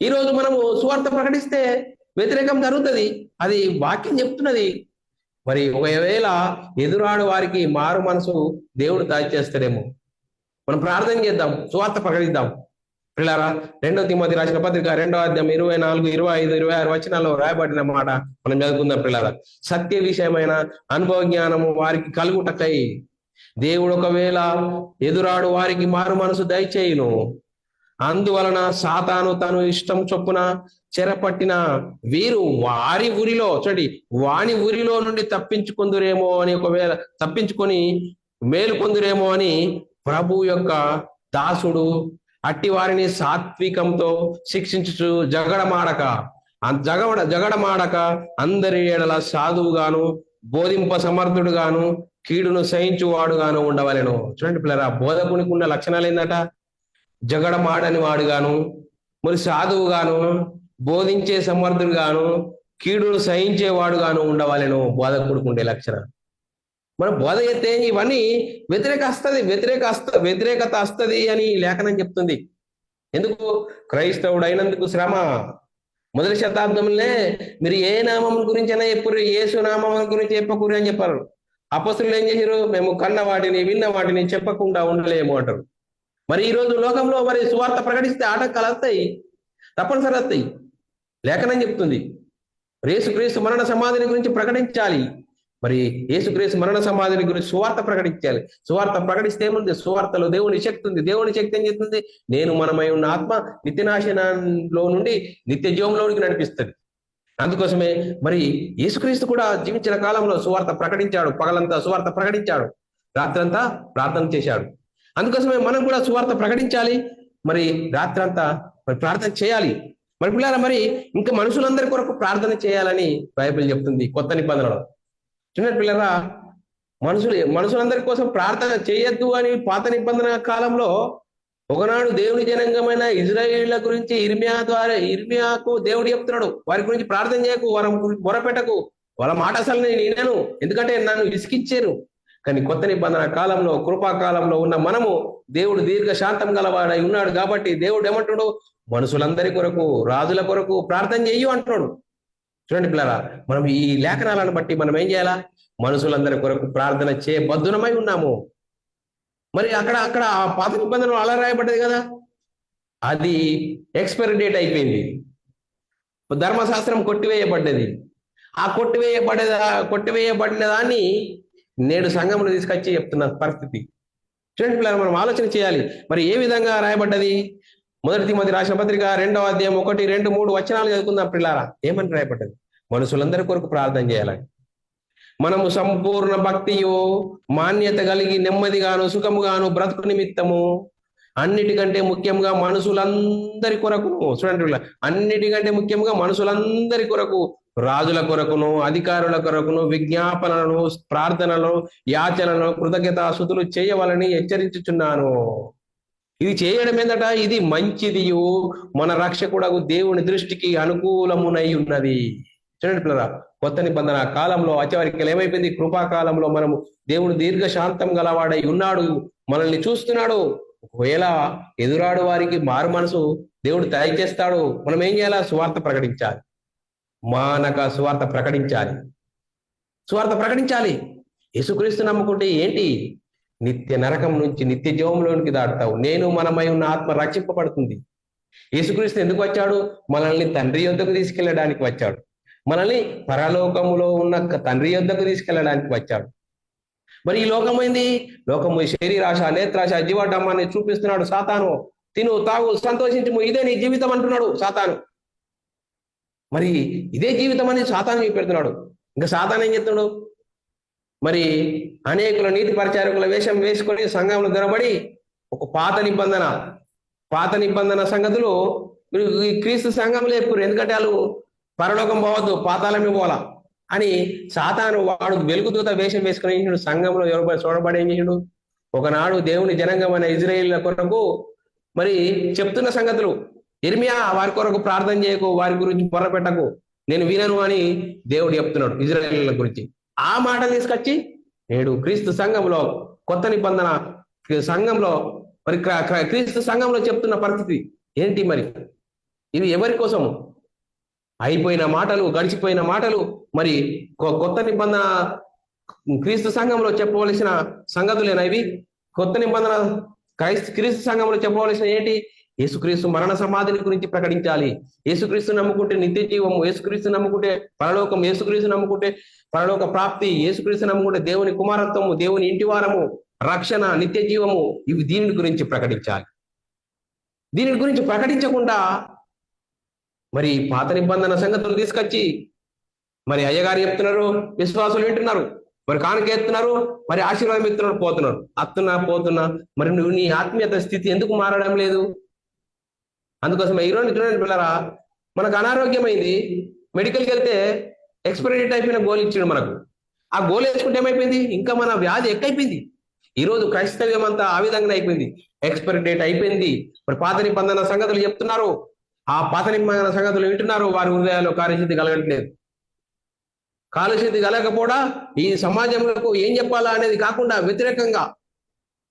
ఈ రోజు మనము సువార్త ప్రకటిస్తే వ్యతిరేకం జరుగుతుంది. అది వాక్యం చెప్తున్నది. మరి ఒకవేళ ఎదురాడు వారికి మారు మనసు దేవుడు దాచేస్తాడేమో. మనం ప్రార్థన చేద్దాం, సువార్త ప్రకటిద్దాం. పిల్లారా, 2 తిమోతి రాసిన పత్రిక 2వ అధ్యాయం 24, 25, 26 వచనాల్లో రాయబడిన మాట మనం చదువుకుందాం. పిల్లారా, సత్య విషయమైన అనుభవ జ్ఞానము వారికి కలుగుటకై దేవుడు ఒకవేళ ఎదురాడు వారికి మారు మనసు దయచేయును. అందువలన సాతాను తను ఇష్టం చొప్పున చెరపట్టిన వీరు వారి ఊరిలో వాని ఊరిలో నుండి తప్పించుకుందురేమో అని, ఒకవేళ తప్పించుకొని మేలు పొందురేమో అని ప్రభు యొక్క దాసుడు అట్టి వారిని సాత్వికంతో శిక్షించుచు జగడమాడక అందరి ఎడల సాధువుగాను బోధింప సమర్థుడుగాను కీడును సహించువాడుగాను ఉండవలెను. చూడండి పిల్లరా, బోధకునికి ఉన్న లక్షణాలు ఏందట? జగడమాడని వాడుగాను, మరి సాధువుగాను, బోధించే సమర్థుడుగాను, కీడును సహించేవాడుగాను ఉండవలెను. బోధకుడికి ఉండే లక్షణాలు. మనం బోధ చేస్తే ఇవన్నీ వ్యతిరేకత వస్తుంది అని లేఖనం చెప్తుంది. ఎందుకు? క్రైస్తవుడు అయినందుకు శ్రమ. మొదటి శతాబ్దంలో మీరు ఏ నామం గురించి అయినా చెప్పుర్రు, యేసు నామం గురించి చెప్పకూరి అని చెప్పారు. అపొస్తలులు ఏం చేశారు? మేము కన్న వాటిని విన్న వాటిని చెప్పకుండా ఉండలేము అంటారు. మరి ఈ రోజు లోకంలో మరి సువార్త ప్రకటిస్తే ఆటంకాలు వస్తాయి, తప్పనిసరి వస్తాయి. లేఖనం చెప్తుంది యేసుక్రీస్తు మరణ సమాధిని గురించి ప్రకటించాలి. మరి యేసుక్రీస్తు మరణ సమాధిని గురించి సువార్త ప్రకటించాలి. సువార్త ప్రకటిస్తే ఏముంది? సువార్తలో దేవుని శక్తి ఉంది. దేవుని శక్తి ఏం చేస్తుంది? నేను మనమై ఉన్న ఆత్మ నిత్యనాశనంలో నుండి నిత్య జీవంలోనికి నడిపిస్తుంది. అందుకోసమే మరి యేసుక్రీస్తు కూడా జీవించిన కాలంలో సువార్త ప్రకటించాడు. పగలంతా సువార్త ప్రకటించాడు, రాత్రంతా ప్రార్థన చేశాడు. అందుకోసమే మనం కూడా సువార్త ప్రకటించాలి, మరి రాత్రంతా మరి ప్రార్థన చేయాలి. మరి పిల్లారా, మరి ఇంకా మనుషులందరి కొరకు ప్రార్థన చేయాలని బైబిల్ చెప్తుంది కొత్త నిబంధనలో. చిన్న పిల్లరా, మనుషులందరి కోసం ప్రార్థన చేయొద్దు అని పాత నిబంధన కాలంలో ఒకనాడు దేవుని జనాంగమైన ఇజ్రాయేళ్ల గురించి ఇర్మియాకు దేవుడు చెప్తున్నాడు, వారి గురించి ప్రార్థన చేయకు, వారి మొరపెట్టకు, వాళ్ళ మాట అసలు నేను వినను, ఎందుకంటే నన్ను విసికిచ్చారు. కానీ కొత్త నిబంధన కాలంలో, కృపాకాలంలో ఉన్న మనము దేవుడు దీర్ఘ శాంతం గలవాడై ఉన్నాడు కాబట్టి దేవుడు ఏమంటున్నాడు? మనుషులందరి కొరకు, రాజుల కొరకు ప్రార్థన చెయ్యు అంటున్నాడు. చూడండి పిల్లరా, మనం ఈ లేఖనాలను బట్టి మనం ఏం చేయాలా? మనుషులందరి కొరకు ప్రార్థన చేయబద్ధునమై ఉన్నాము. మరి అక్కడ ఆ పాత నిబంధనలు అలా రాయబడ్డది కదా, అది ఎక్స్పైరీ డేట్ అయిపోయింది. ధర్మశాస్త్రం కొట్టివేయబడ్డది. ఆ కొట్టివేయబడిన దాన్ని నేడు సంఘంలో తీసుకొచ్చి చెప్తున్న పరిస్థితి. చూడండి పిల్లలు, మనం ఆలోచన చేయాలి. మరి ఏ విధంగా రాయబడ్డది? మొదటి తిమోతి రాసిన పత్రిక 2వ అధ్యాయం 1, 2, 3 వచనాలు చదువుకుందాం పిల్లారా. ఏమని రాయబడ్డది? మనుషులందరి కొరకు ప్రార్థన చేయాలని. మనము సంపూర్ణ భక్తియు మాన్యత కలిగి నెమ్మదిగాను సుఖముగాను బ్రతుకు నిమిత్తము అన్నిటికంటే ముఖ్యంగా మనుషులందరి కొరకు, చూడండి, అన్నిటికంటే ముఖ్యంగా మనుషులందరి కొరకు, రాజుల కొరకును అధికారుల కొరకును విజ్ఞాపనలను, ప్రార్థనలను, యాచనలను, కృతజ్ఞతాస్తుతులు చేయవలని హెచ్చరించుచున్నాను. ఇది చేయడం ఏందట? ఇది మంచిదియు మన రక్షకుడగు దేవుని దృష్టికి అనుకూలమునై ఉన్నది. చూడండి పిల్లరా, కొత్త నిబంధన కాలంలో ఆచారికలు ఏమైపోయింది? కృపాకాలంలో మనము దేవుడు దీర్ఘశాంతం గలవాడై ఉన్నాడు, మనల్ని చూస్తున్నాడు. ఒకవేళ ఎదురాడు వారికి మారు మనసు దేవుడు దయచేస్తాడు. మనం ఏం చేయాలా? సువార్త ప్రకటించాలి. మానక సువార్త ప్రకటించాలి. యేసుక్రీస్తు నమ్ముకుంటే ఏంటి? నిత్య నరకం నుంచి నిత్య జీవంలోనికి దాటుతావు. నేను మనమై ఉన్న ఆత్మ రక్షింపబడుతుంది. యేసుక్రీస్తు ఎందుకు వచ్చాడు? మనల్ని తండ్రి యొద్దకు తీసుకెళ్ళడానికి వచ్చాడు. మనల్ని పరలోకములో ఉన్న తండ్రి యొద్దకు తీసుకెళ్ళడానికి వచ్చాడు. మరి ఈ లోకమైంది? లోకము శరీరాశ, నేత్రాశ, జీవటమ్మాన్ని చూపిస్తున్నాడు సాతాను. తిను, తాగు, సంతోషించము, ఇదే నీ జీవితం అంటున్నాడు సాతాను. మరి ఇదే జీవితం అని సాతాను పెడుతున్నాడు. ఇంకా సాతాను ఏం చెప్తున్నాడు? మరి అనేకుల నీతి పరిచారకుల వేషం వేసుకొని సంఘంలో దొరబడి ఒక పాత నిబంధన సంగతులు క్రీస్తు సంఘంలో చెప్పురు. ఎందుకంటే వాళ్ళు పరలోకం పోవద్దు, పాతాళమే పోవాలా అని సాతాను వాడు వెలుగుదూత వేషం వేసుకుని సంఘంలో ఎవరు చూడబడి ఏం చేసిండు? ఒకనాడు దేవుని జనాంగమైన ఇజ్రాయేళ్ల కొరకు మరి చెప్తున్న సంగతులు, ఇర్మియా వారి కొరకు ప్రార్థన చేయకు, వారి గురించి పొరపెట్టకు, నేను వినను అని దేవుడు చెప్తున్నాడు ఇజ్రాయేళ్ల గురించి. ఆ మాట తీసుకొచ్చి నేడు క్రీస్తు సంఘంలో, కొత్త నిబంధన సంఘంలో, మరి క్రీస్తు సంఘంలో చెప్తున్న పరిస్థితి ఏంటి? మరి ఇది ఎవరి కోసము? అయిపోయిన మాటలు, గడిచిపోయిన మాటలు. మరి కొత్త నిబంధన క్రీస్తు సంఘంలో చెప్పవలసిన సంగతులేనా ఇవి? కొత్త నిబంధన క్రీస్తు సంఘంలో చెప్పవలసిన ఏంటి? యేసుక్రీస్తు మరణ సమాధిని గురించి ప్రకటించాలి. యేసుక్రీస్తు నమ్ముకుంటే నిత్య జీవము, యేసుక్రీస్తు నమ్ముకుంటే పరలోకం, యేసుక్రీస్తు నమ్ముకుంటే పరలోక ప్రాప్తి, యేసుక్రీస్తు నమ్ముకుంటే దేవుని కుమారత్వము, దేవుని ఇంటివారము, రక్షణ, నిత్య జీవము, ఇవి దీని గురించి ప్రకటించాలి. దీని గురించి ప్రకటించకుండా మరి పాత నిబంధన సంగతులు తీసుకొచ్చి మరి అయ్యగారు చెప్తున్నారు, విశ్వాసులు వింటున్నారు, మరి కానుక ఎత్తున్నారు, మరి ఆశీర్వాదం ఎత్తున్నారు, పోతున్నా. మరి నువ్వు నీ ఆత్మీయత స్థితి ఎందుకు మారడం లేదు? అందుకోసం ఈరోజు పిల్లరా, మనకు అనారోగ్యమైంది, మెడికల్కి వెళ్తే ఎక్స్పైరీ డేట్ అయిపోయిన గోల్ ఇచ్చాడు మనకు. ఆ గోల్ వేసుకుంటే ఏమైపోయింది, ఇంకా మన వ్యాధి ఎక్కువైపోయింది. ఈరోజు క్రైస్తవ్యం అంతా ఆ విధంగా అయిపోయింది, ఎక్స్పైరీ డేట్ అయిపోయింది. మరి పాత నిబంధన సంగతులు చెప్తున్నారు, ఆ పాత నిబంధన సంగతులు వింటున్నారు, వారి హృదయాల్లో కార్యసిద్ధి కలగట్లేదు. కాలశుద్ధి కలగకపోవడా ఈ సమాజంలో ఏం చెప్పాలా అనేది కాకుండా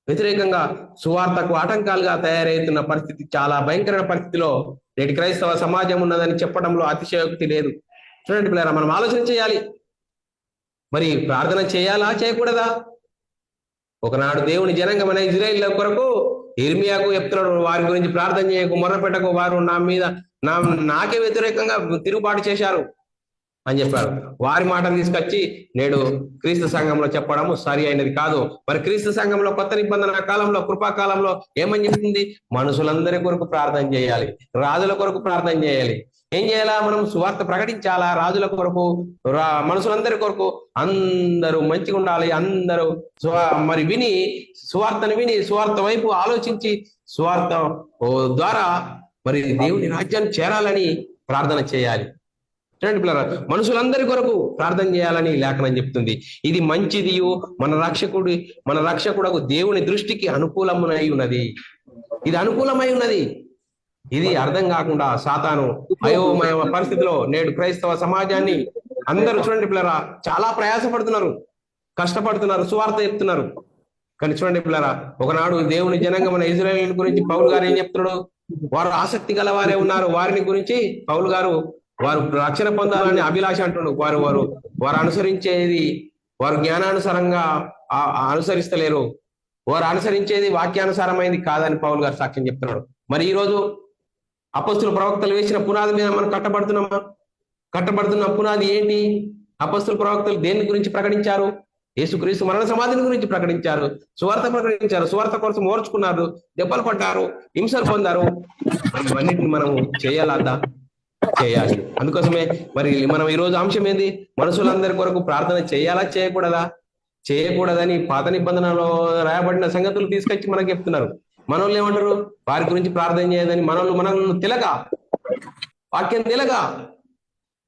వ్యతిరేకంగా సువార్తకు ఆటంకాలుగా తయారవుతున్న పరిస్థితి, చాలా భయంకరమైన పరిస్థితిలో నేటి క్రైస్తవ సమాజం ఉన్నదని చెప్పడంలో అతిశయోక్తి లేదు. చూడండి పిల్లరా, మనం ఆలోచన చేయాలి. మరి ప్రార్థన చేయాలా చేయకూడదా? ఒకనాడు దేవుని జనాంగమైన ఇజ్రాయేల్ కొరకు ఇర్మియాకు చెప్తున్నాడు, వారి గురించి ప్రార్థన చేయకు, మొర్రపెట్టకు, వారు నాకే వ్యతిరేకంగా తిరుగుబాటు చేశారు అని చెప్పారు. వారి మాటలు తీసుకొచ్చి నేడు క్రీస్తు సంఘంలో చెప్పడము సరి అయినది కాదు. మరి క్రీస్తు సంఘంలో కొత్త నిబంధన కాలంలో, కృపాకాలంలో ఏమని చెప్తుంది? మనుషులందరి కొరకు ప్రార్థన చేయాలి, రాజుల కొరకు ప్రార్థన చేయాలి. ఏం చేయాలా? మనం సువార్త ప్రకటించాలా, రాజుల కొరకు, మనుషులందరి కొరకు. అందరూ మంచిగా ఉండాలి, అందరూ మరి సువార్తను విని సువార్త వైపు ఆలోచించి సువార్త ద్వారా మరి దేవుని రాజ్యాన్ని చేరాలని ప్రార్థన చేయాలి. చూడండి పిల్లరా, మనుషులందరి కొరకు ప్రార్థన చేయాలని లేఖనం చెప్తుంది. ఇది మంచిదియు మన రక్షకుడు దేవుని దృష్టికి అనుకూలమై ఉన్నది. ఇది అనుకూలమై ఉన్నది. ఇది అర్థం కాకుండా సాతాను అయోమయ పరిస్థితిలో నేడు క్రైస్తవ సమాజాన్ని అందరూ చూడండి పిల్లరా చాలా ప్రయాసపడుతున్నారు, కష్టపడుతున్నారు, సువార్త చెప్తున్నారు. కానీ చూడండి పిల్లరా, ఒకనాడు దేవుని జనాంగమైన ఇజ్రాయేల్ గురించి పౌలు గారు ఏం చెప్తున్నాడు? వారు ఆసక్తి గల వారే ఉన్నారు, వారిని గురించి పౌలు గారు వారు రక్షణ పొందాలని అభిలాష అంటున్నాడు. వారు అనుసరించేది వారు జ్ఞానానుసారంగా అనుసరిస్తలేరు, వారు అనుసరించేది వాక్యానుసారమైంది కాదని పౌలు గారు సాక్ష్యం చెప్తున్నాడు. మరి ఈ రోజు అపొస్తలుల ప్రవక్తలు వేసిన పునాది మీద మనం కట్టబడుతున్న పునాది ఏంటి? అపొస్తలుల ప్రవక్తలు దేని గురించి ప్రకటించారు? యేసుక్రీస్తు మరణ సమాధిని గురించి ప్రకటించారు, సువార్త ప్రకటించారు, సువార్త కోసం ఓర్చుకున్నారు, దెబ్బలు పడ్డారు, హింసలు పొందారు. ఇవన్నిటిని మనం చేయాలి. అందుకోసమే మరి మనం ఈ రోజు అంశం ఏంది? మనుషులందరి కొరకు ప్రార్థన చేయాలా చేయకూడదని పాత నిబంధనలో రాయబడిన సంగతులు తీసుకొచ్చి మనకు చెప్తున్నారు. మనోళ్ళు ఏమంటారు? వారి గురించి ప్రార్థన చేయదని మనల్ని వాక్యం తెలగా.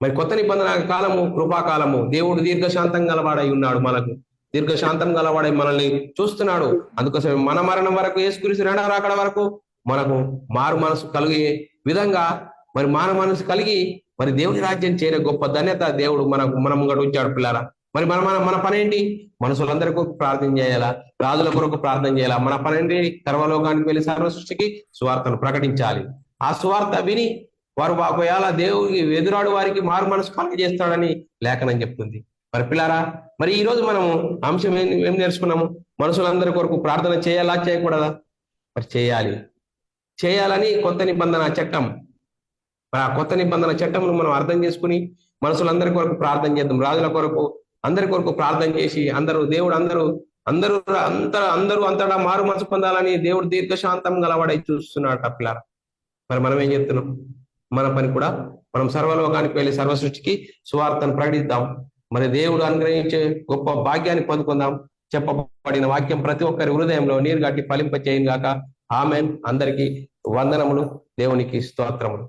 మరి కొత్త నిబంధన కాలము, కృపాకాలము, దేవుడు దీర్ఘశాంతం గలవాడై ఉన్నాడు, మనకు దీర్ఘశాంతం గలవాడై మనల్ని చూస్తున్నాడు. అందుకోసమే మన మరణం వరకు, యేసుక్రీస్తు రెండవ రాకడ వరకు మనకు మారు మనసు కలిగే విధంగా మరి మానవ మనసు కలిగి మరి దేవుని రాజ్యం చేరే గొప్ప ధన్యత దేవుడు మనం ఉంచాడు పిల్లారా. మరి మన పని ఏంటి? మనుషులందరి కొరకు ప్రార్థన చేయాలా, రాజుల కొరకు ప్రార్థన చేయాలా. మన పని ఏంటి? సర్వలోకానికి వెళ్ళి సర్వ సృష్టికి సువార్తను ప్రకటించాలి. ఆ సువార్త విని వారు ఒకవేళ దేవుడికి ఎదురాడు వారికి మారు మనసు కలుగజేస్తాడని లేఖనం చెప్తుంది. మరి పిల్లారా, మరి ఈ రోజు మనము అంశం ఏం నేర్చుకున్నాము? మనుషులందరి కొరకు ప్రార్థన చేయాలా చేయకూడదా? మరి చేయాలని కొత్త నిబంధన చట్టం, మరి ఆ కొత్త నిబంధన చట్టంను మనం అర్థం చేసుకుని మనుషులందరి కొరకు ప్రార్థన చేద్దాం, రాజుల కొరకు, అందరి కొరకు ప్రార్థన చేసి అందరూ అంతటా మారు మనసు పొందాలని దేవుడు దీర్ఘశాంతం గలవాడై చూస్తున్నాడు పిల్లారా. మరి మనం ఏం చెప్తున్నాం? మన పని కూడా మనం సర్వలోకానికి వెళ్ళి సర్వ సృష్టికి సువార్తను ప్రకటిద్దాం. మరి దేవుడు అనుగ్రహించే గొప్ప భాగ్యాన్ని పొందుకుందాం. చెప్పబడిన వాక్యం ప్రతి ఒక్కరి హృదయంలో నీరు గట్టి ఫలింప చేయను గాక. ఆమెన్. అందరికీ వందనములు, దేవునికి స్తోత్రములు.